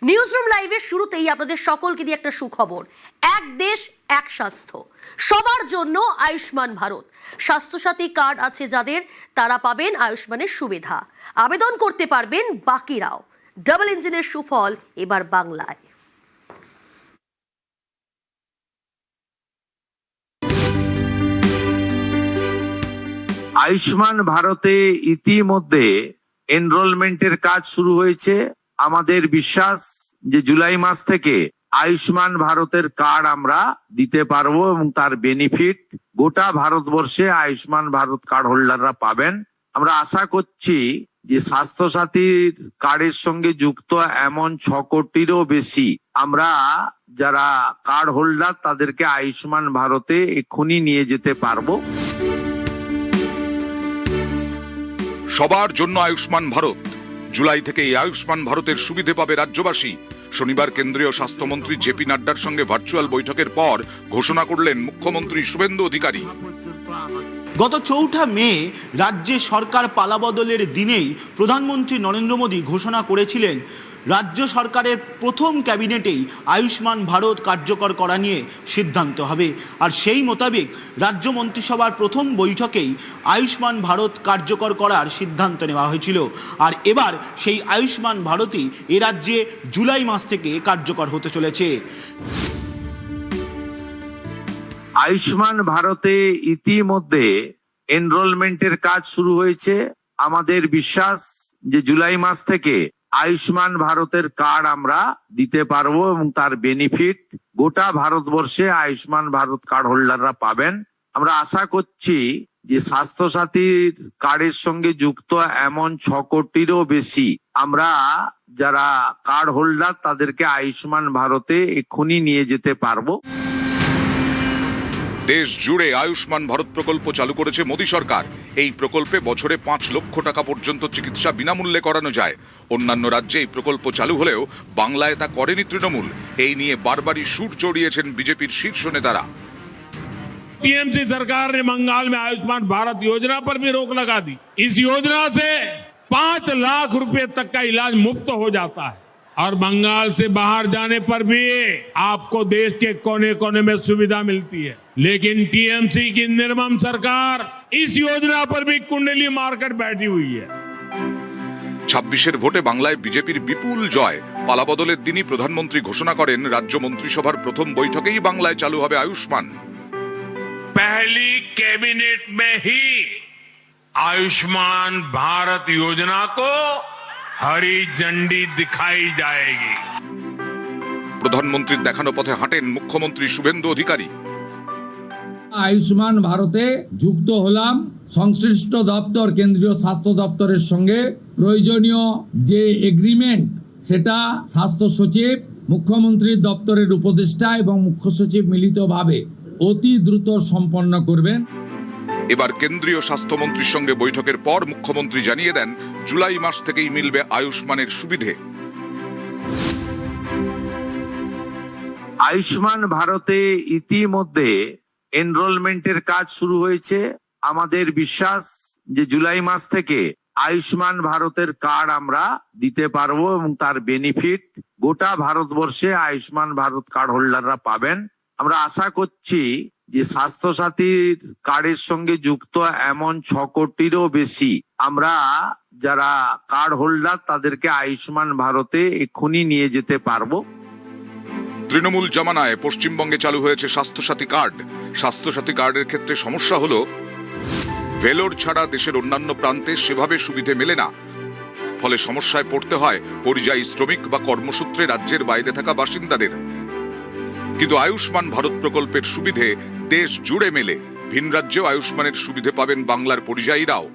Newsroom লাইভের শুরুতেই আপনাদের সকলকে দিয়ে একটা সুখবর। এক দেশ এক স্বাস্থ্য, সবার জন্য আয়ুষ্মান ভারত। স্বাস্থ্যসাথী কার্ড আছে যাদের, তারা পাবেন আয়ুষ্মানের সুবিধা, আবেদন করতে পারবেন বাকিরাও। ডাবল ইঞ্জিনের সুফল এবার বাংলায়। আয়ুষ্মান ভারতে ইতিমধ্যে এনরোলমেন্টের কাজ শুরু হয়েছে। আমাদের বিশ্বাস যে জুলাই মাস থেকে আয়ুষ্মান ভারতের কার্ড আমরা দিতে পারবো এবং তার বেনিফিট গোটা ভারতবর্ষে আয়ুষ্মান ভারত কার্ড হোল্ডাররা পাবেন। আমরা আশা করছি যে স্বাস্থ্যসাথীর কার্ডের সঙ্গে যুক্ত এমন 6 কোটিরও বেশি আমরা যারা কার্ড হোল্ডার তাদেরকে আয়ুষ্মান ভারতে এক্ষুনি নিয়ে যেতে পারবো। সবার জন্য আয়ুষ্মান ভারত। জুলাই থেকে এই আয়ুষ্মান ভারতের সুবিধে পাবে রাজ্যবাসী। শনিবার কেন্দ্রীয় স্বাস্থ্যমন্ত্রী জেপি নাড্ডার সঙ্গে ভার্চুয়াল বৈঠকের পর ঘোষণা করলেন মুখ্যমন্ত্রী শুভেন্দু অধিকারী। গত 4 মে রাজ্যে সরকার পালাবদলের দিনেই প্রধানমন্ত্রী নরেন্দ্র মোদী ঘোষণা করেছিলেন রাজ্য সরকারের প্রথম ক্যাবিনেটেই আয়ুষ্মান ভারত কার্যকর করা নিয়ে সিদ্ধান্ত হবে। আর সেই মোতাবেক রাজ্য মন্ত্রিসভার প্রথম বৈঠকেই আয়ুষ্মান ভারত কার্যকর করার সিদ্ধান্ত নেওয়া হয়েছিল। আর এবার সেই আয়ুষ্মান ভারতই এ রাজ্যে জুলাই মাস থেকে কার্যকর হতে চলেছে। আয়ুষ্মান ভারতে ইতিমধ্যে এনরোলমেন্টের কাজ শুরু হয়েছে। আমাদের বিশ্বাস যে জুলাই মাস থেকে আয়ুষ্মান ভারতের কার্ড আমরা দিতে পারবো এবং তার বেনিফিট গোটা ভারতবর্ষে আয়ুষ্মান ভারত কার্ড হোল্ডাররা পাবেন। আমরা আশা করছি যে স্বাস্থ্যসাথীর কার্ডের সঙ্গে যুক্ত এমন 6 কোটিরও বেশি আমরা যারা কার্ড হোল্ডার তাদেরকে আয়ুষ্মান ভারতে এক্ষুনি নিয়ে যেতে পারবো। দেশ জুড়ে আয়ুষ্মান ভারত প্রকল্প চালু করেছে মোদী সরকার। এই প্রকল্পে বছরে 5 লক্ষ টাকা পর্যন্ত চিকিৎসা বিনামূল্যে করানো যায়। অন্যান্য রাজ্যে এই প্রকল্প চালু হলেও বাংলায় তা করেনি তৃণমূল। এই নিয়ে বারবারই সুর চড়িয়েছেন বিজেপির শীর্ষ নেতারা। टीएमसी सरकार ने बंगाल में आयुष्मान भारत योजना पर भी रोक लगा दी। इस योजना से 5 लाख रुपए तक का इलाज मुफ्त हो जाता है और बंगाल से बाहर जाने पर भी आपको देश के कोने कोने में सुविधा मिलती है। लेकिन टीएमसी की निर्मम सरकार इस योजना पर भी कुंडली मारकर बैठी हुई है। 26 ভোটে বাংলায় বিজেপির বিপুল জয়। পালাবদলের দিনই প্রধানমন্ত্রী ঘোষণা করেন রাজ্য মন্ত্রিসভার প্রথম বৈঠকেই বাংলায় চালু হবে আয়ুষ্মান। पहली कैबिनेट में ही आयुष्मान भारत योजना को हरी झंडी दिखाई जाएगी। প্রধানমন্ত্রীর দেখানো পথে হাঁটেন মুখ্যমন্ত্রী শুভেন্দু অধিকারী। আয়ুষ্মান ভারতে যুক্ত হলাম। সংশ্লিষ্ট দপ্তর কেন্দ্রীয় স্বাস্থ্য দপ্তরের সঙ্গে প্রয়োজনীয় যে এগ্রিমেন্ট সেটা স্বাস্থ্য সচিব, মুখ্যমন্ত্রীর দপ্তরের উপদেষ্টা এবং মুখ্য সচিব মিলিতভাবে অতি দ্রুত সম্পন্ন করবেন। এবার কেন্দ্রীয় স্বাস্থ্যমন্ত্রীর সঙ্গে বৈঠকের পর মুখ্যমন্ত্রী জানিয়ে দেন জুলাই মাস থেকেই মিলবে আয়ুষ্মানের সুবিধে। আয়ুষ্মান ভারতে ইতিমধ্যে এনরোলমেন্টের কাজ শুরু হয়েছে। আমাদের বিশ্বাস যে জুলাই মাস থেকে আয়ুষ্মান ভারতের কার্ড আমরা দিতে পারবো এবং তার বেনিফিট গোটা ভারতবর্ষে আয়ুষ্মান ভারত কার্ড হোল্ডাররা পাবেন। আমরা আশা করছি যে স্বাস্থ্যসাথীর কার্ডের সঙ্গে যুক্ত এমন 6 কোটিরও বেশি আমরা যারা কার্ড হোল্ডার তাদেরকে আয়ুষ্মান ভারতে এক্ষুনি নিয়ে যেতে পারবো। তৃণমূল জামানায় পশ্চিমবঙ্গে চালু হয়েছে স্বাস্থ্যসাথী কার্ড। স্বাস্থ্যসাথী কার্ডের ক্ষেত্রে সমস্যা হলো ভেলোর ছাড়া দেশের অন্যান্য প্রান্তে সেভাবে সুবিধে মেলে না। ফলে সমস্যায় পড়তে হয় পরিযায়ী শ্রমিক বা কর্মসূত্রে রাজ্যের বাইরে থাকা বাসিন্দাদের। কিন্তু আয়ুষ্মান ভারত প্রকল্পের সুবিধে দেশ জুড়ে মেলে। ভিন রাজ্যেও আয়ুষ্মানের সুবিধে পাবেন বাংলার পরিযায়ীরাও।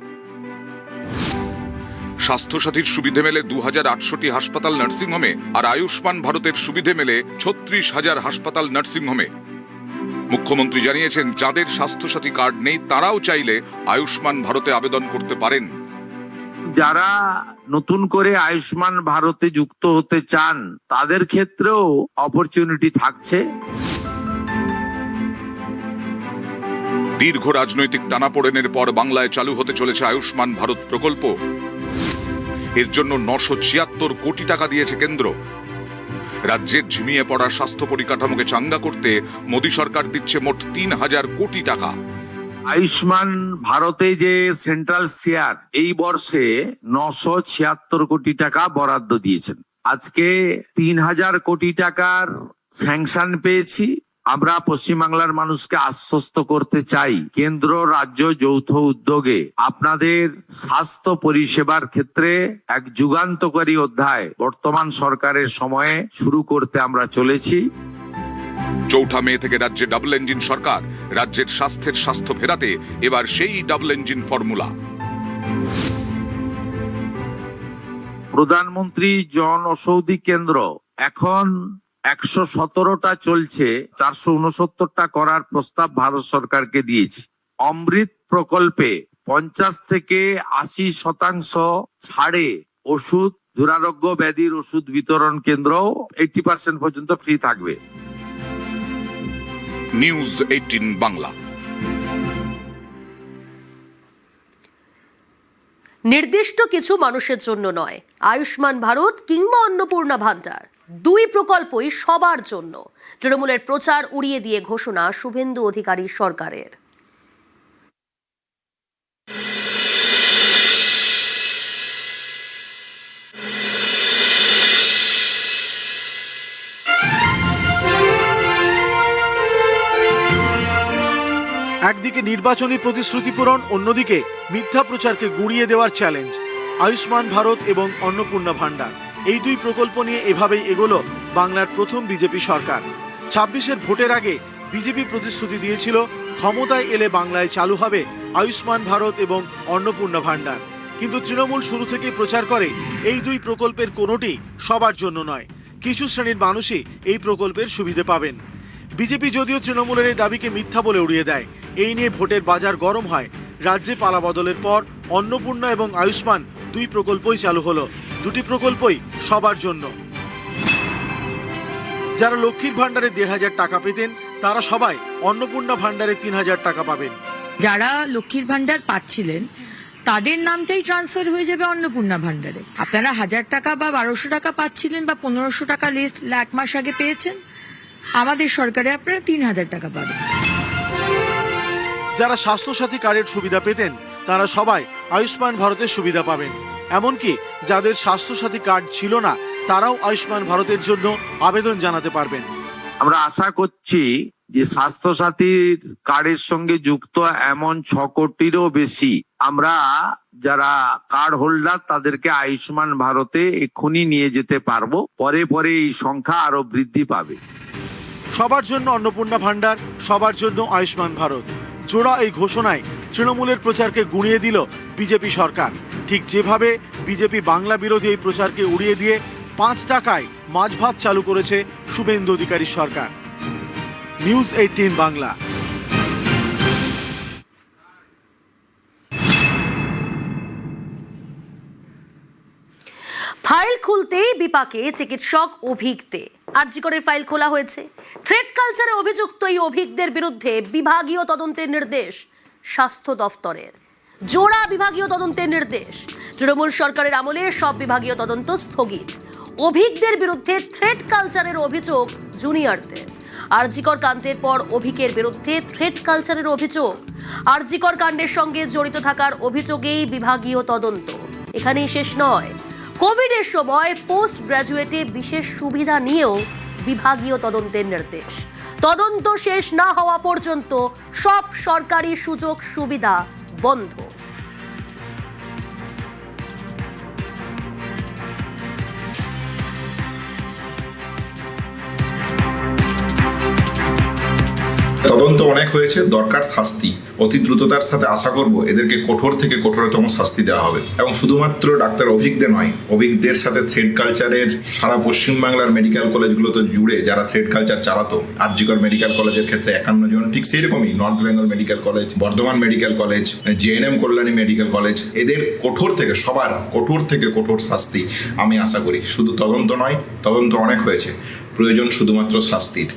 স্বাস্থ্যসাথীর সুবিধে মেলে 2800টি হাসপাতাল নার্সিংহোমে, আর আয়ুষ্মান ভারতের সুবিধে মেলে 36,000 হাসপাতাল নার্সিংহোমে। মুখ্যমন্ত্রী জানিয়েছেন যাদের স্বাস্থ্যসাথী কার্ড নেই তারাও চাইলে আয়ুষ্মান ভারতে আবেদন করতে পারেন। যারা নতুন করে আয়ুষ্মান ভারতে যুক্ত হতে চান তাদের ক্ষেত্রেও অপরচুনিটি থাকছে। দীর্ঘ রাজনৈতিক টানাপোড়েনের পর বাংলায় চালু হতে চলেছে আয়ুষ্মান ভারত প্রকল্প। এর জন্য 976 কোটি টাকা দিয়েছে কেন্দ্র। রাজ্যের ঝিমিয়ে পড়া স্বাস্থ্য পরিকাঠামোকে চাঙ্গা করতে মোদী সরকার দিচ্ছে মোট ৩,০০০ কোটি টাকা। আয়ুষ্মান ভারতে যে সেন্ট্রাল শেয়ার এই বর্ষে 976 কোটি টাকা বরাদ্দ দিয়েছেন। আজকে ৩,০০০ কোটি টাকার স্যাংশন পেয়েছি। আমরা পশ্চিমবাংলার মানুষকে আশ্বস্ত করতে চাই, কেন্দ্র রাজ্য যৌথ উদ্যোগে আপনাদের স্বাস্থ্য পরিষেবার ক্ষেত্রে এক যুগান্তকারী অধ্যায় বর্তমান সরকারের সময়ে শুরু করতে আমরা চলেছি। ৪ মে থেকে রাজ্যে ডাবল ইঞ্জিন সরকার। রাজ্যের স্বাস্থ্য ফেরাতে এবার সেই ডাবল ইঞ্জিন ফর্মুলা। প্রধানমন্ত্রী জন ঔষধি কেন্দ্র এখন 117টা চলছে, 469টা করার প্রস্তাব ভারত সরকারকে দিয়েছি। অমৃত প্রকল্পে 50 থেকে 80% ছাড়ে ওষুধ, দুরারোগ্য ব্যাধির ওষুধ বিতরণ কেন্দ্র 80% পর্যন্ত ফ্রি থাকবে। নিউজ 18 বাংলা। নির্দিষ্ট কিছু মানুষের জন্য নয়, আয়ুষ্মান ভারত কিংবা অন্নপূর্ণা ভান্ডার, দুই প্রকল্পই সবার জন্য। তৃণমূলের প্রচার উড়িয়ে দিয়ে ঘোষণা শুভেন্দু অধিকারী সরকারের। একদিকে নির্বাচনী প্রতিশ্রুতি পূরণ, অন্যদিকে মিথ্যা প্রচারকে গুঁড়িয়ে দেওয়ার চ্যালেঞ্জ। আয়ুষ্মান ভারত এবং অন্নপূর্ণা ভান্ডার, এই দুই প্রকল্প নিয়ে এভাবেই এগোলো বাংলার প্রথম বিজেপি সরকার। 26-এর ভোটের আগে বিজেপি প্রতিশ্রুতি দিয়েছিল ক্ষমতায় এলে বাংলায় চালু হবে আয়ুষ্মান ভারত এবং অন্নপূর্ণা ভান্ডার। কিন্তু তৃণমূল শুরু থেকেই প্রচার করে এই দুই প্রকল্পের কোনোটি সবার জন্য নয়, কিছু শ্রেণীর মানুষই এই প্রকল্পের সুবিধে পাবেন। বিজেপি যদিও তৃণমূলের এই দাবিকে মিথ্যা বলে উড়িয়ে দেয়। এই নিয়ে ভোটের বাজার গরম হয়। রাজ্যে পালাবদলের পর অন্নপূর্ণা এবং আয়ুষ্মান দুই প্রকল্পই চালু হলো। দুটি প্রকল্পই সবার জন্য। যারা লক্ষ্মীর ভান্ডারে 1,500 টাকা পেতেন, তারা সবাই অন্নপূর্ণা ভান্ডারে 3,000 টাকা পাবেন। যারা লক্ষ্মীর ভান্ডার পাচ্ছিলেন তাদের নামটাই ট্রান্সফার হয়ে যাবে অন্নপূর্ণা ভান্ডারে। আপনারা 1,000 টাকা বা 1,200 টাকা পাচ্ছিলেন বা 1,500 টাকা লিস্ট 1 মাস আগে পেয়েছেন, আমাদের সরকারে আপনারা 3,000 টাকা পাবেন। যারা স্বাস্থ্যসাথী কার্ডের সুবিধা পেতেন, তারা সবাই আয়ুষ্মান ভারতের সুবিধা পাবেন। এমনকি যাদের স্বাস্থ্যসাথী কার্ড ছিল না, তারাও আয়ুষ্মান ভারতের জন্য আবেদন জানাতে পারবেন। আমরা আশা করছি যে স্বাস্থ্যসাথীর কার্ডের সঙ্গে যুক্ত এমন 6 কোটিরও বেশি আমরা যারা কার্ড হোল্ডার তাদেরকে আয়ুষ্মান ভারতে এক্ষুনি নিয়ে যেতে পারবো। পরে পরে এই সংখ্যা আরো বৃদ্ধি পাবে। সবার জন্য অন্নপূর্ণা ভান্ডার, সবার জন্য আয়ুষ্মান ভারত, জোড়া এই ঘোষণায় তৃণমূলের প্রচারকে গুঁড়িয়ে দিল বিজেপি সরকার। ঠিক যেভাবে বিজেপি বাংলা বিরোধী এই প্রচারকে উড়িয়ে দিয়ে 5 টাকায় মাছ ভাত চালু করেছে শুভেন্দু অধিকারী সরকার। নিউজ 18 বাংলা। ফাইল খুলতেই বিপাকে চিকিৎসক অভিক দে। আরজিকরের ফাইল খোলা হয়েছে। থ্রেড কালচারে অভিযুক্ত এই অভিকদের বিরুদ্ধে বিভাগীয় তদন্তের নির্দেশ স্বাস্থ্য দফতরের। জোড়া বিভাগীয় তদন্তের নির্দেশ। তৃণমূল সরকারের আমলে সব বিভাগীয় তদন্ত স্থগিত। অভিকদের বিরুদ্ধে থ্রেড কালচারের অভিযোগ জুনিয়রদের। আরজিকর কাণ্ডের পর অভিকের বিরুদ্ধে থ্রেড কালচারের অভিযোগ। আরজিকর কাণ্ডের সঙ্গে জড়িত থাকার অভিযোগেই বিভাগীয় তদন্ত। এখানেই শেষ নয়, কোভিডের সময় পোস্ট গ্রাজুয়েটে বিশেষ সুবিধা নিয়েও বিভাগীয় তদন্তের নির্দেশ। তদন্ত শেষ না হওয়া পর্যন্ত সব সরকারি সুযোগ সুবিধা বন্ধ। তদন্ত অনেক হয়েছে, দরকার শাস্তি। অতি দ্রুততার সাথে আশা করব এদেরকে কঠোর থেকে কঠোরতম শাস্তি দেওয়া হবে। এবং শুধুমাত্র ডাক্তার অভিকদের নয়, অভিকদের সাথে থ্রেড কালচারের সারা পশ্চিমবাংলার মেডিকেল কলেজগুলোতে জুড়ে যারা থ্রেড কালচার চালাতো, আরজিকর মেডিকেল কলেজের ক্ষেত্রে 51 জন, ঠিক সেই রকমই north Bengal medical college, Bardhaman medical college, GNM Kalyani medical college, এদের কঠোর থেকে সবার কঠোর থেকে কঠোর শাস্তি আমি আশা করি। শুধু তদন্ত নয়, তদন্ত অনেক হয়েছে, প্রয়োজন শুধুমাত্র শাস্তির।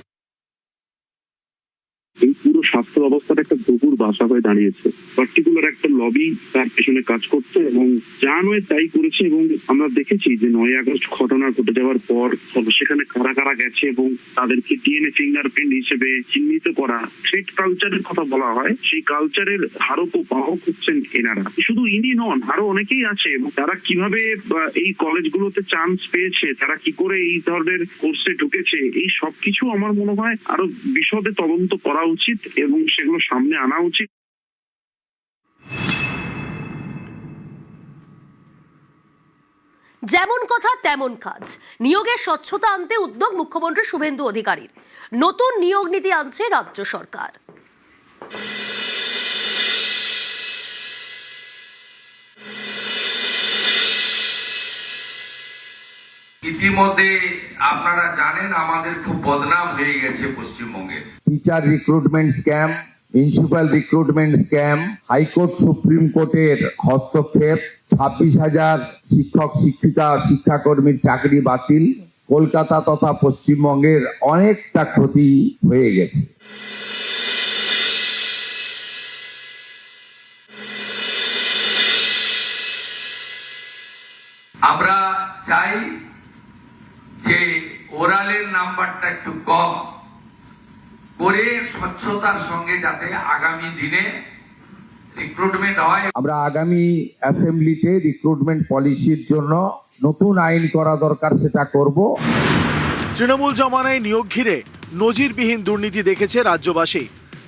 এই পুরো স্বাস্থ্য ব্যবস্থার একটা দুপুর বাসা হয়ে দাঁড়িয়েছে। পার্টিকুলার একটা লবি তার পেছনে কাজ করছে এবং যা নয় তাই করেছে। এবং আমরা দেখেছি যে 9 আগস্ট ঘটনা ঘটে যাওয়ার পর সেখানে কারা কারা গেছে এবং তাদেরকে ডিএনএ ফিঙ্গারপ্রিন্ট হিসেবে চিহ্নিত করা, থ্রেড কালচারের কথা বলা হয়, সেই কালচারের ধারক ও বাহক হচ্ছেন এনারা। শুধু ইনি নন, আরো অনেকেই আছে। এবং তারা কিভাবে এই কলেজগুলোতে চান্স পেয়েছে, তারা কি করে এই ধরনের কোর্সে ঢুকেছে, এই সবকিছু আমার মনে হয় আরো বিশদে তদন্ত করা উচিত এবং সেগুলো সামনে আনা উচিত। যেমন কথা তেমন কাজ। নিয়োগের স্বচ্ছতা আনতে উদ্যোগ মুখ্যমন্ত্রী শুভেন্দু অধিকারীর। নতুন নিয়োগ নীতি আনছে রাজ্য সরকার। ইতিমধ্যে আপনারা জানেন আমাদের খুব বদনাম হয়ে গেছে পশ্চিমবঙ্গের। Teacher recruitment scam, municipal recruitment scam, high court supreme কোর্টের হস্তক্ষেপ, 26,000 শিক্ষক শিক্ষিকা শিক্ষাকর্মীর চাকরি বাতিল, কলকাতা তথা পশ্চিমবঙ্গের অনেকটা ক্ষতি হয়ে গেছে। আমরা চাই যে ওরালের নাম্বারটা একটু কম করে স্বচ্ছতার সঙ্গে যাতে আগামী দিনে রিক্রুটমেন্ট হয়। আমরা আগামী অ্যাসেম্বলিতে রিক্রুটমেন্ট পলিসির জন্য নতুন আইন করা দরকার, সেটা করব। তৃণমূল জমানায় নিয়োগ ঘিরে নজিরবিহীন দুর্নীতি দেখেছে রাজ্যবাসী।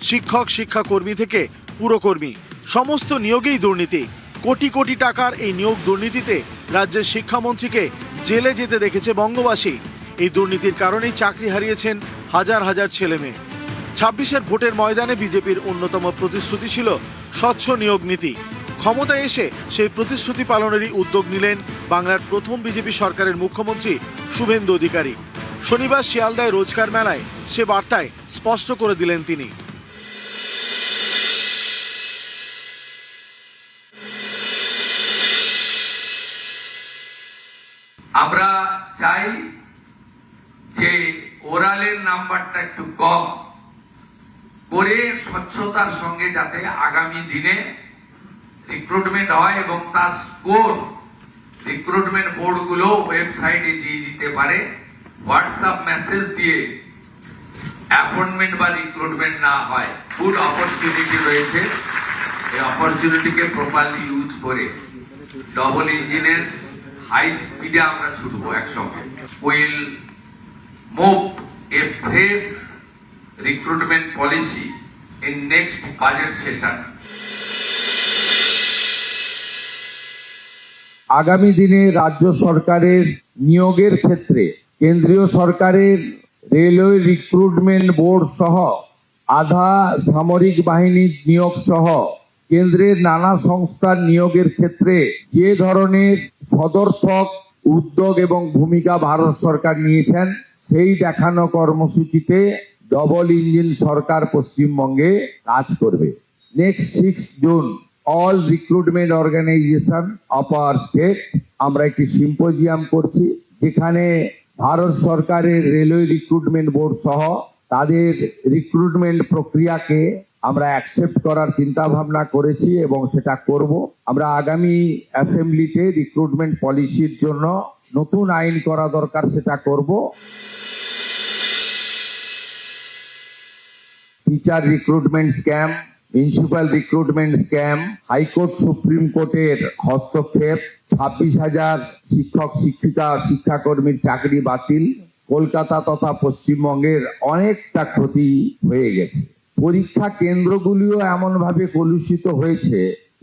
শিক্ষক শিক্ষাকর্মী থেকে পুরকর্মী সমস্ত নিয়োগেই দুর্নীতি। কোটি কোটি টাকার এই নিয়োগ দুর্নীতিতে রাজ্যের শিক্ষামন্ত্রীকে জেলে যেতে দেখেছে বঙ্গবাসী। এই দুর্নীতির কারণেই চাকরি হারিয়েছেন হাজার হাজার ছেলে মেয়ে। 26-এর ভোটের ময়দানে বিজেপির অন্যতম প্রতিশ্রুতি ছিল স্বচ্ছ নিয়োগ নীতি। ক্ষমতায় এসে সেই প্রতিশ্রুতি পালনেরই উদ্যোগ নিলেন বাংলার প্রথম বিজেপি সরকারের মুখ্যমন্ত্রী শুভেন্দু অধিকারী। শনিবার শিয়ালদায় রোজগার মেলায় সে বার্তায় স্পষ্ট করে দিলেন তিনি। আমরা চাই যে ওরালের নাম্বারটা একটু কম করে স্বচ্ছতার সঙ্গে যাতে আগামী দিনে রিক্রুটমেন্ট হয় এবং তার স্কোর রিক্রুটমেন্ট বোর্ডগুলো ওয়েবসাইটে দিয়ে দিতে পারে। হোয়াটসঅ্যাপ মেসেজ দিয়ে অ্যাপয়েন্টমেন্ট বা রিক্রুটমেন্ট না হয়। গুড অপরচুনিটি রয়েছে, এই অপরচুনিটিকে প্রপারলি ইউজ করে ডবল ইঞ্জিনের হাই স্পিডে আমরা ছুটবো একসঙ্গে। Will move A fresh recruitment policy in next budget session. আগামী দিনে রাজ্য সরকারের নিয়োগের ক্ষেত্রে কেন্দ্রীয় সরকারের রেলওয়ে রিক্রুটমেন্ট বোর্ড সহ আধা সামরিক বাহিনীর নিয়োগ সহ কেন্দ্রের নানা সংস্থার নিয়োগের ক্ষেত্রে যে ধরনের সদর্থক উদ্যোগ এবং ভূমিকা ভারত সরকার নিয়েছেন, সেই দেখানো কর্মসূচিতে ডবল ইঞ্জিন সরকার পশ্চিমবঙ্গে কাজ করবে। Next 6 June all recruitment organisation of our state আমরা একটি সিম্পোজিয়াম করছি, যেখানে ভারত সরকারের রেলওয়ে রিক্রুটমেন্ট বোর্ড সহ তাদের রিক্রুটমেন্ট প্রক্রিয়াকে আমরা অ্যাকসেপ্ট করার চিন্তা ভাবনা করেছি এবং সেটা করব। আমরা আগামী অ্যাসেম্বলিতে রিক্রুটমেন্ট পলিসির জন্য নতুন আইন করা দরকার, সেটা করব। Teacher recruitment scam, municipal recruitment scam, high court supreme কোর্টের হস্তক্ষেপ, 26,000 শিক্ষক শিক্ষিকা শিক্ষাকর্মীর চাকরি বাতিল, কলকাতা তথা পশ্চিমবঙ্গের অনেকটা ক্ষতি হয়ে গেছে। পরীক্ষা কেন্দ্রগুলিও এমন ভাবে কলুষিত হয়েছে,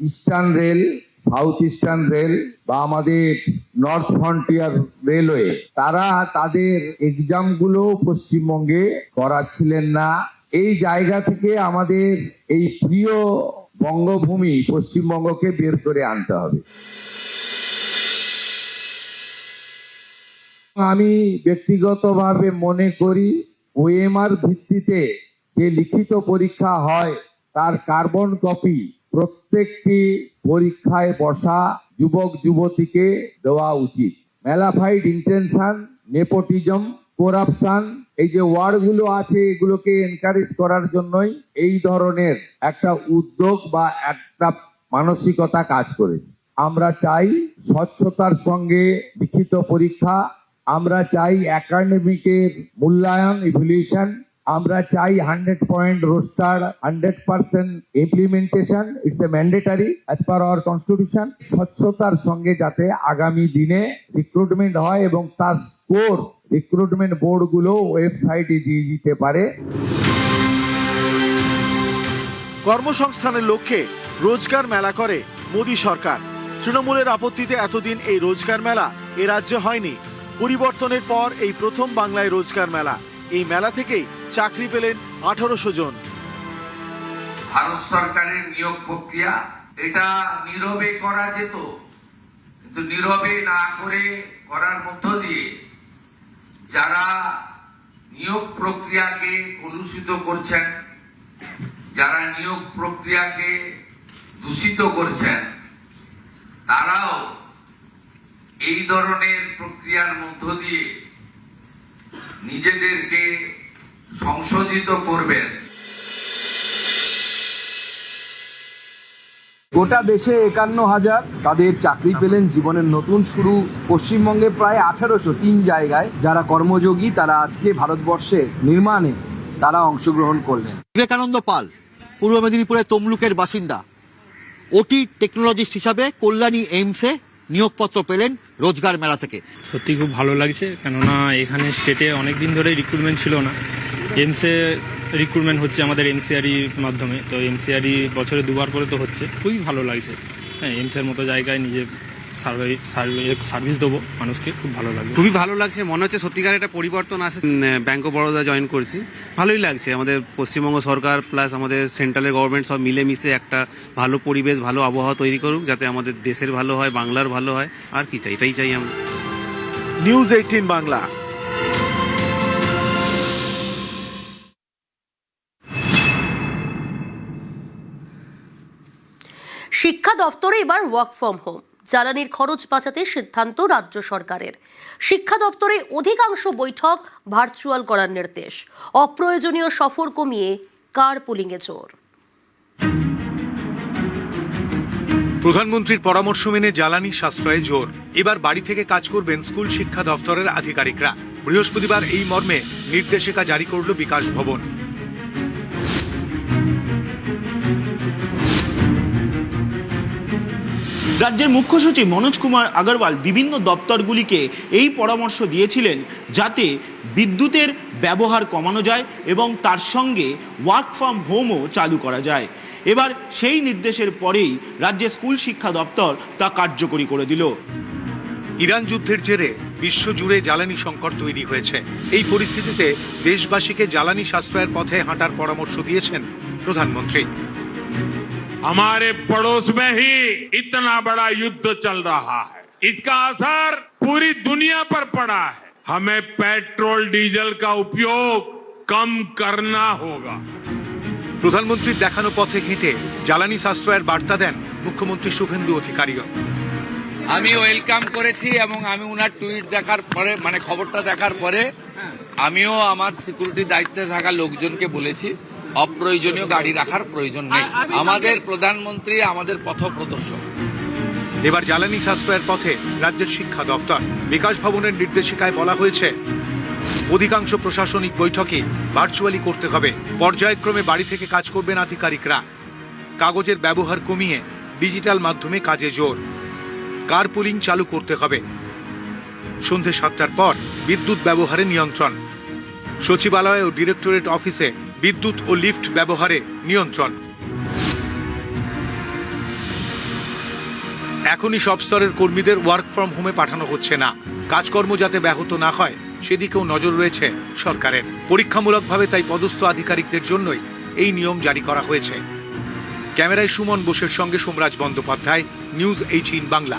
eastern rail, south eastern rail বা আমাদের নর্থ ফ্রন্টিয়ার রেলওয়ে, তারা তাদের এক্সাম গুলো পশ্চিমবঙ্গে করাচ্ছিলেন না। এই জায়গা থেকে আমাদের এই প্রিয় বঙ্গভূমি পশ্চিমবঙ্গকে বের করে আনতে হবে। আমি ব্যক্তিগতভাবে মনে করি ওএমআর ভিত্তিতে যে লিখিত পরীক্ষা হয় তার কার্বন কপি প্রত্যেকটি পরীক্ষায় বসা যুবক যুবতীকে দেওয়া উচিত। ম্যালাফাইড ইন্টেনশন, নেপোটিজম করাপশন, এই যে ওয়ার্ডগুলো আছে এগুলোকে এনকারেজ করার জন্যই এই ধরনের একটা উদ্যোগ বা একটা মানসিকতা কাজ করেছে। আমরা চাই স্বচ্ছতার সঙ্গে লিখিত পরীক্ষা, আমরা চাই একাডেমিকের মূল্যায়ন ইভ্যালুয়েশন, আমরা চাই 100 point roaster, 100% implementation, it's a mandatory as per hour constitution. স্বচ্ছতার সঙ্গে যাতে আগামী দিনে রিক্রুটমেন্ট হয় এবং তার স্কোর রিক্রুটমেন্ট বোর্ডগুলো ওয়েবসাইটে দিয়ে দিতে পারে। কর্মসংস্থানের লক্ষ্যে রোজগার মেলা করে মোদী সরকার। তৃণমূলের আপত্তিতে এতদিন এই রোজগার মেলা এ রাজ্যে হয়নি। পরিবর্তনের পর এই প্রথম বাংলায় রোজগার মেলা। এই মেলা থেকেই চাকরি পেলেন 1800 জন। ভারত সরকারের নিয়োগ প্রক্রিয়া এটা নীরবে করা যেত, কিন্তু নীরবে না করে করার মধ্য দিয়ে যারা নিয়োগ প্রক্রিয়াকে কলুষিত করছেন, যারা নিয়োগ প্রক্রিয়াকে দূষিত করছেন, তারাও এই ধরনের প্রক্রিয়ার মধ্য দিয়ে নিজেদেরকে সংশোধিত করবেন। গোটা দেশে 51,000 তাদের চাকরি পেলেন, জীবনের নতুন শুরু। পশ্চিমবঙ্গে প্রায় 1803 জায়গায় যারা কর্মযোগী তারা আজকে ভারতবর্ষে নির্মাণে তারা অংশগ্রহণ করলেন। বিবেকানন্দ পাল পূর্ব মেদিনীপুরের তমলুকের বাসিন্দা, ওটি টেকনোলজিস্ট হিসাবে কল্যাণী এইমসে নিয়োগপত্র পেলেন রোজগার মেলা থেকে। সত্যি খুব ভালো লাগছে, কেননা এখানে স্টেটে অনেক দিন ধরে রিক্রুটমেন্ট ছিল না। এইমসে রিক্রুটমেন্ট হচ্ছে আমাদের এমসিআরির মাধ্যমে, তো এমসিআরি বছরে 2বার করে তো হচ্ছে, খুবই ভালো লাগছে। হ্যাঁ, এইমসের মতো জায়গায় নিজে সার্ভিস দেবো মানুষকে, খুব ভালো লাগবে। খুবই ভালো লাগছে, মনে হচ্ছে সত্যিকার একটা পরিবর্তন আসে। ব্যাংক অফ বরোদা জয়েন করছি, ভালোই লাগছে। আমাদের পশ্চিমবঙ্গ সরকার প্লাস আমাদের সেন্ট্রালের গভর্নমেন্ট সব মিলেমিশে একটা ভালো পরিবেশ, ভালো আবহাওয়া তৈরি করুক, যাতে আমাদের দেশের ভালো হয়, বাংলার ভালো হয়। আর কি চাই, এটাই চাই আমরা। নিউজ 18 বাংলা। শিক্ষা দপ্তরে এবার ওয়ার্ক ফ্রম হোম। জ্বালানির খরচ বাঁচাতে সিদ্ধান্ত রাজ্য সরকারের। শিক্ষা দপ্তরে অধিকাংশ বৈঠক ভার্চুয়াল করার নির্দেশ। অপ্রয়োজনীয় সফর কমিয়ে কার পুলিংয়ে জোর। প্রধানমন্ত্রীর পরামর্শ মেনে জ্বালানি সাশ্রয়ে জোর। এবার বাড়ি থেকে কাজ করবেন স্কুল শিক্ষা দপ্তরের আধিকারিকরা। বৃহস্পতিবার এই মর্মে নির্দেশিকা জারি করল বিকাশ ভবন। রাজ্যের মুখ্য সচিব মনোজ কুমার আগরওয়াল বিভিন্ন দপ্তরগুলিকে এই পরামর্শ দিয়েছিলেন যাতে বিদ্যুতের ব্যবহার কমানো যায় এবং তার সঙ্গে ওয়ার্ক ফ্রম হোমও চালু করা যায়। এবার সেই নির্দেশের পরেই রাজ্যের স্কুল শিক্ষা দপ্তর তা কার্যকরী করে দিল। ইরান যুদ্ধের জেরে বিশ্বজুড়ে জ্বালানি সংকট তৈরি হয়েছে। এই পরিস্থিতিতে দেশবাসীকে জ্বালানি সাশ্রয়ের পথে হাঁটার পরামর্শ দিয়েছেন প্রধানমন্ত্রী। हमारे पड़ोस में ही इतना बड़ा युद्ध चल रहा है, इसका असर पूरी दुनिया पर पड़ा है। हमें पेट्रोल डीजल का उपयोग कम करना होगा। প্রধানমন্ত্রীর দেখানো পথে হেঁটে জ্বালানি সাশ্রয়ের বার্তা দেন মুখ্যমন্ত্রী শুভেন্দু অধিকারীও। আমি ওয়েলকাম করেছি এবং আমি উনার টুইট দেখার পরে, মানে খবরটা দেখার পরে, আমিও আমার সিকিউরিটি দায়িত্বে থাকা লোকজনকে বলেছি অপ্রয়োজনীয় গাড়ি রাখার প্রয়োজন নেই। আমাদের প্রধানমন্ত্রী আমাদের পথ প্রদর্শক। এবার জ্বালানি সাশ্রয়ের পথে রাজ্যের শিক্ষা দপ্তর। বিকাশ ভবনের নির্দেশিকায় বলা হয়েছে অধিকাংশ প্রশাসনিক বৈঠকই ভার্চুয়ালি করতে হবে। পর্যায়ক্রমে বাড়ি থেকে কাজ করবেন আধিকারিকরা। কাগজের ব্যবহার কমিয়ে ডিজিটাল মাধ্যমে কাজে জোর। কার পুলিং চালু করতে হবে। সন্ধে 7টার পর বিদ্যুৎ ব্যবহারে নিয়ন্ত্রণ। সচিবালয় ও ডিরেক্টরেট অফিসে বিদ্যুৎ ও লিফট ব্যবহারে নিয়ন্ত্রণ। এখনই সব স্তরের কর্মীদের ওয়ার্ক ফ্রম হোমে পাঠানো হচ্ছে না। কাজকর্ম যাতে ব্যাহত না হয় সেদিকেও নজর রয়েছে সরকারের। পরীক্ষামূলকভাবে তাই পদস্থ আধিকারিকদের জন্যই এই নিয়ম জারি করা হয়েছে। ক্যামেরায় সুমন বোসের সঙ্গে সোমরাজ বন্দ্যোপাধ্যায়, নিউজ 18 বাংলা।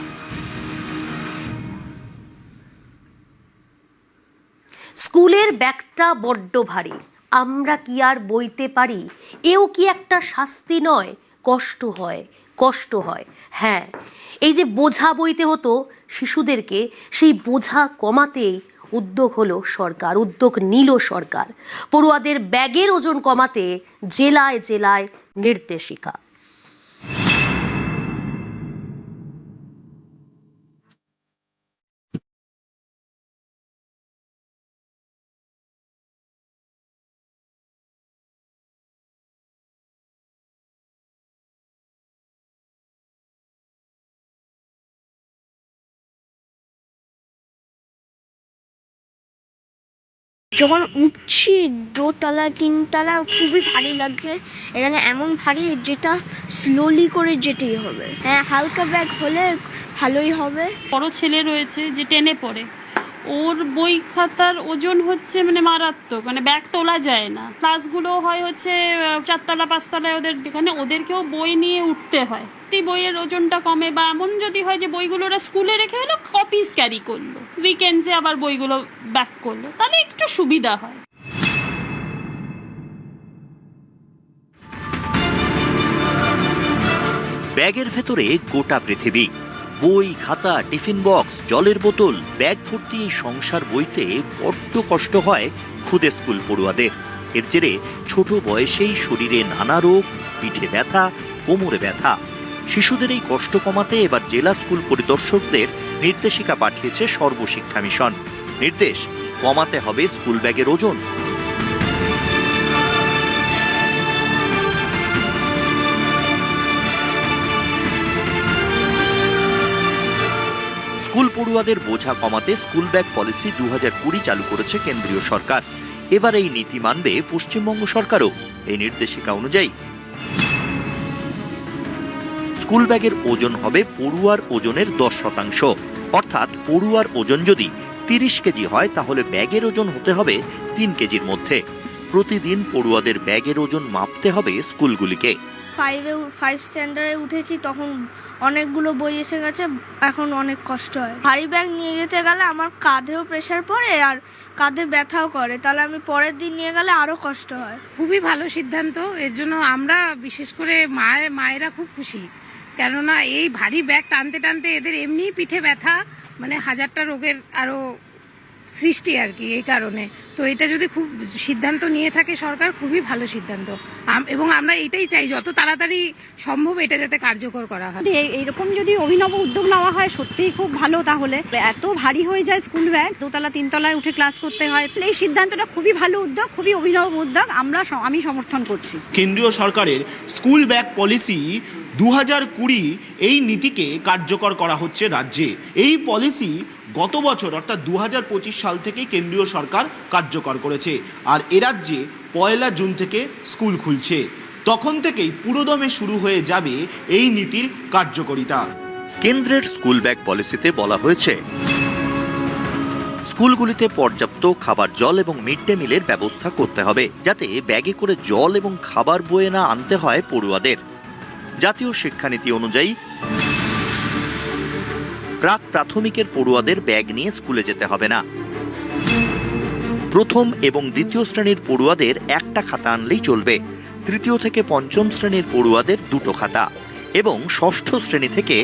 স্কুলের ব্যাগটা বড্ড ভারী, আমরা কি আর বইতে পারি? এও কি একটা শাস্তি নয়? কষ্ট হয়, কষ্ট হয়। হ্যাঁ, এই যে বোঝা বইতে হতো শিশুদেরকে, সেই বোঝা কমাতেই উদ্যোগ হলো সরকার, উদ্যোগ নিল সরকার। পড়ুয়াদের ব্যাগের ওজন কমাতে জেলায় জেলায় নির্দেশিকা। যখন উঠছি দোতলা তিনতলা খুবই ভারী লাগে, এখানে এমন ভারী যেটা স্লোলি করে যেতেই হবে। হ্যাঁ, হালকা ব্যাগ হলে ভালোই হবে। বড় ছেলে রয়েছে যে 10-এ পড়ে, ওর বই খাতার ওজন হচ্ছে মানে মারাত্মক, মানে ব্যাগ তোলা যায় না। ক্লাসগুলো হয় হচ্ছে 4তলা 5তলায়, যেখানে ওদেরকেও বই নিয়ে উঠতে হয়। বইয়ের ওজনটা কমে, বা এমন যদি হয় যে বইগুলো ওরা স্কুলে রেখে হলো কপিস ক্যারি করলো, উইকেন্ডসে আবার বইগুলো ব্যাক করলো, তাহলে একটু সুবিধা হয়। ব্যাগের ভেতরে গোটা পৃথিবী, বই, খাতা, টিফিন বক্স, জলের বোতল, ব্যাগ ভর্তি এই সংসার বইতে বড্ড কষ্ট হয় খুদে স্কুল পড়ুয়াদের। এর জেরে ছোট বয়সেই শরীরে নানা রোগ, পিঠে ব্যথা, কোমরে ব্যথা। শিশুদের এই কষ্ট কমাতে এবার জেলা স্কুল পরিদর্শকদের নির্দেশিকা পাঠিয়েছে সর্বশিক্ষা মিশন। নির্দেশ, কমাতে হবে স্কুল ব্যাগের ওজন। স্কুল পড়ুয়াদের বোঝা কমাতে স্কুল ব্যাগ পলিসি 2020 চালু করেছে কেন্দ্রীয় সরকার। এবার এই নীতি মানবে পশ্চিমবঙ্গ সরকারও। এই নির্দেশিকা অনুযায়ী স্কুল ব্যাগের ওজন হবে পড়ুয়ার ওজনের 10%। অর্থাৎ পড়ুয়ার ওজন যদি 30 কেজি হয় তাহলে ব্যাগের ওজন হতে হবে 3 কেজির মধ্যে। প্রতিদিন পড়ুয়াদের ব্যাগের ওজন মাপতে হবে স্কুলগুলিকে। 5 স্ট্যান্ডার্ডে উঠেছি, তখন অনেকগুলো বই এসে গেছে, এখন অনেক কষ্ট হয়। ভারী ব্যাগ নিয়ে যেতে গেলে আমার কাঁধেও প্রেশার পড়ে আর কাঁধে ব্যথাও করে, তাহলে আমি পরের দিন নিয়ে গেলে আরো কষ্ট হয়। খুবই ভালো সিদ্ধান্ত, এর জন্য আমরা বিশেষ করে মায়েরা খুব খুশি, কেননা এই ভারী ব্যাগ টানতে টানতে এদের এমনি পিঠে ব্যথা, মানে 1000টা রোগের আরো সৃষ্টি আর কি। এই কারণে তো এটা যদি খুব সিদ্ধান্ত নিয়ে থাকে সরকার, খুবই ভালো সিদ্ধান্ত, এবং আমরা এটাই চাই যত তাড়াতাড়ি সম্ভব এটা যাতে কার্যকর করা হয়। এইরকম যদি অভিনব উদ্যোগ নেওয়া হয় সত্যিই খুব ভালো। তাহলে এত ভারী হয়ে যায় স্কুল ব্যাগ, 2তলা 3তলায় উঠে ক্লাস করতে হয়। এই সিদ্ধান্তটা খুবই ভালো উদ্যোগ, খুবই অভিনব উদ্যোগ, আমি সমর্থন করছি। কেন্দ্রীয় সরকারের স্কুল ব্যাগ পলিসি 2020 এই নীতিকে কার্যকর করা হচ্ছে রাজ্যে। এই পলিসি গত বছর অর্থাৎ 2025 সাল থেকে কেন্দ্রীয় সরকার কার্যকর করেছে, আর এ রাজ্যে 1 জুন থেকে স্কুল খুলছে। তখন থেকেই পুরোদমে শুরু হয়ে যাবে এই নীতির কার্যকারিতা। কেন্দ্রের স্কুল ব্যাগ পলিসিতে বলা হয়েছে স্কুলগুলিতে পর্যাপ্ত খাবার, জল এবং মিড ডে মিলের ব্যবস্থা করতে হবে, যাতে ব্যাগে করে জল এবং খাবার বয়ে না আনতে হয় পড়ুয়াদের। জাতীয় শিক্ষানীতি অনুযায়ী প্রাক প্রাথমিকের পড়ুয়াদের ব্যাগ নিয়ে স্কুলে যেতে হবে না। প্রথম এবং দ্বিতীয় শ্রেণীর পড়ুয়াদের একটা খাতা আনলেই চলবে। তৃতীয় থেকে পঞ্চম শ্রেণীর পড়ুয়াদের 2টো খাতা, এবং ষষ্ঠ শ্রেণী থেকে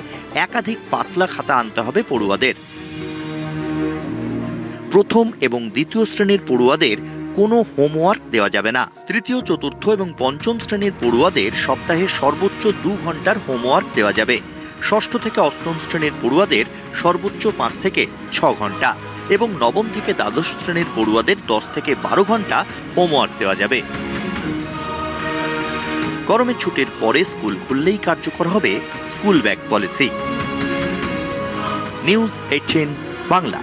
একাধিক পাতলা খাতা আনতে হবে পড়ুয়াদের। প্রথম এবং দ্বিতীয় শ্রেণীর পড়ুয়াদের কোনো হোমওয়ার্ক দেওয়া যাবে না। তৃতীয়, চতুর্থ এবং পঞ্চম শ্রেণীর পড়ুয়াদের সপ্তাহে সর্বোচ্চ 2 ঘন্টার হোমওয়ার্ক দেওয়া যাবে। ষষ্ঠ থেকে অষ্টম শ্রেণীর পড়ুয়াদের সর্বোচ্চ 5 থেকে 6 ঘন্টা, এবং নবম থেকে দ্বাদশ শ্রেণীর পড়ুয়াদের 10 থেকে 12 ঘন্টা হোমওয়ার্ক দেওয়া যাবে। গরমের ছুটির পরে স্কুল খুললেই কার্যকর হবে school bag policy. News 18 Bangla.